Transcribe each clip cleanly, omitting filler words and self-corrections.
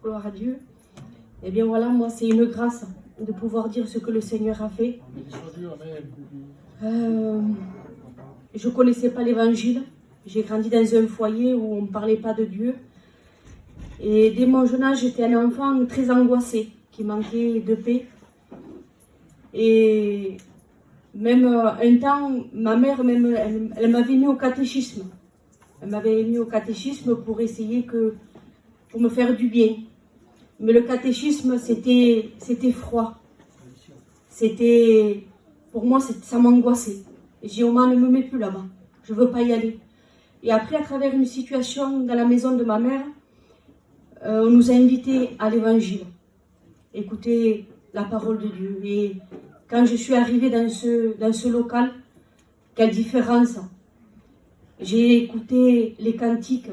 Gloire à Dieu. Eh bien voilà, moi c'est une grâce de pouvoir dire ce que le Seigneur a fait. Je ne connaissais pas l'évangile. J'ai grandi dans un foyer où on ne parlait pas de Dieu. Et dès mon jeune âge, j'étais un enfant très angoissé, qui manquait de paix. Et même un temps, ma mère, même, elle m'avait mis au catéchisme. Elle m'avait mis au catéchisme pour essayer pour me faire du bien. Mais le catéchisme, c'était froid. Pour moi, ça m'angoissait. Et j'ai dit, ne me mets plus là-bas. Je ne veux pas y aller. Et après, à travers une situation dans la maison de ma mère, on nous a invités à l'évangile. Écouter la parole de Dieu. Et quand je suis arrivée dans ce local, quelle différence! J'ai écouté les cantiques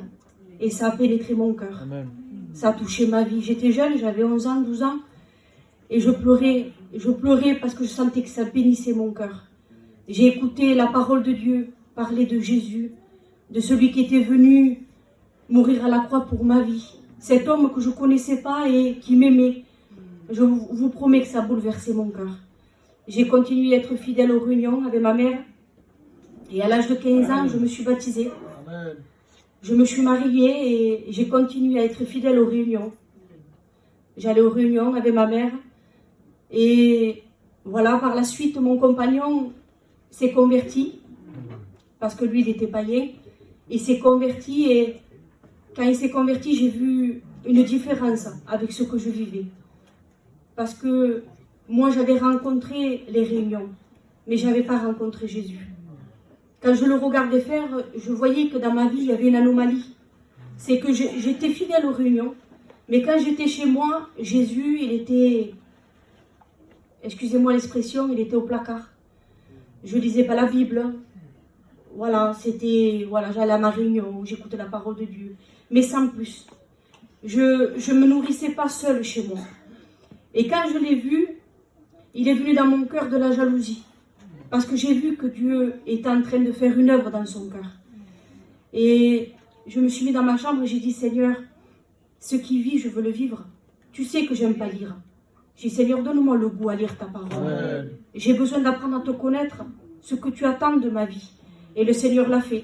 et ça a pénétré mon cœur. Amen. Ça a touché ma vie. J'étais jeune, j'avais 11 ans, 12 ans. Et je pleurais parce que je sentais que ça bénissait mon cœur. J'ai écouté la parole de Dieu parler de Jésus, de celui qui était venu mourir à la croix pour ma vie. Cet homme que je ne connaissais pas et qui m'aimait. Je vous promets que ça a bouleversé mon cœur. J'ai continué à être fidèle aux réunions avec ma mère. Et à l'âge de 15 ans, je me suis baptisée. Amen. Je me suis mariée et j'ai continué à être fidèle aux réunions. J'allais aux réunions avec ma mère. Et voilà, par la suite, mon compagnon s'est converti. Parce que lui, il était païen. Il s'est converti et quand il s'est converti, j'ai vu une différence avec ce que je vivais. Parce que moi, j'avais rencontré les réunions, mais je n'avais pas rencontré Jésus. Quand je le regardais faire, je voyais que dans ma vie, il y avait une anomalie. C'est que j'étais fidèle aux réunions, mais quand j'étais chez moi, Jésus, il était, excusez-moi l'expression, il était au placard. Je ne lisais pas la Bible. Voilà, j'allais à ma réunion, j'écoutais la parole de Dieu, mais sans plus. Je ne me nourrissais pas seule chez moi. Et quand je l'ai vu, il est venu dans mon cœur de la jalousie. Parce que j'ai vu que Dieu était en train de faire une œuvre dans son cœur. Et je me suis mis dans ma chambre et j'ai dit, Seigneur, ce qui vit, je veux le vivre. Tu sais que j'aime pas lire. J'ai dit, Seigneur, donne-moi le goût à lire ta parole. J'ai besoin d'apprendre à te connaître, ce que tu attends de ma vie. Et le Seigneur l'a fait.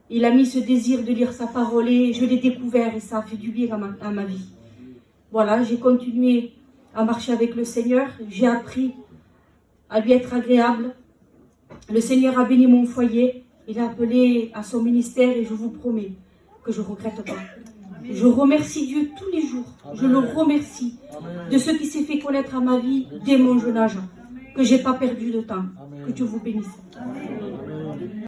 Il a mis ce désir de lire sa parole et je l'ai découvert et ça a fait du bien à ma vie. Voilà, j'ai continué à marcher avec le Seigneur. J'ai appris à lui être agréable. Le Seigneur a béni mon foyer. Il a appelé à son ministère et je vous promets que je ne regrette pas. Je remercie Dieu tous les jours. Amen. Je le remercie de ce qui s'est fait connaître à ma vie dès mon jeune âge. Que je n'ai pas perdu de temps. Amen. Que Dieu vous bénisse. Amen.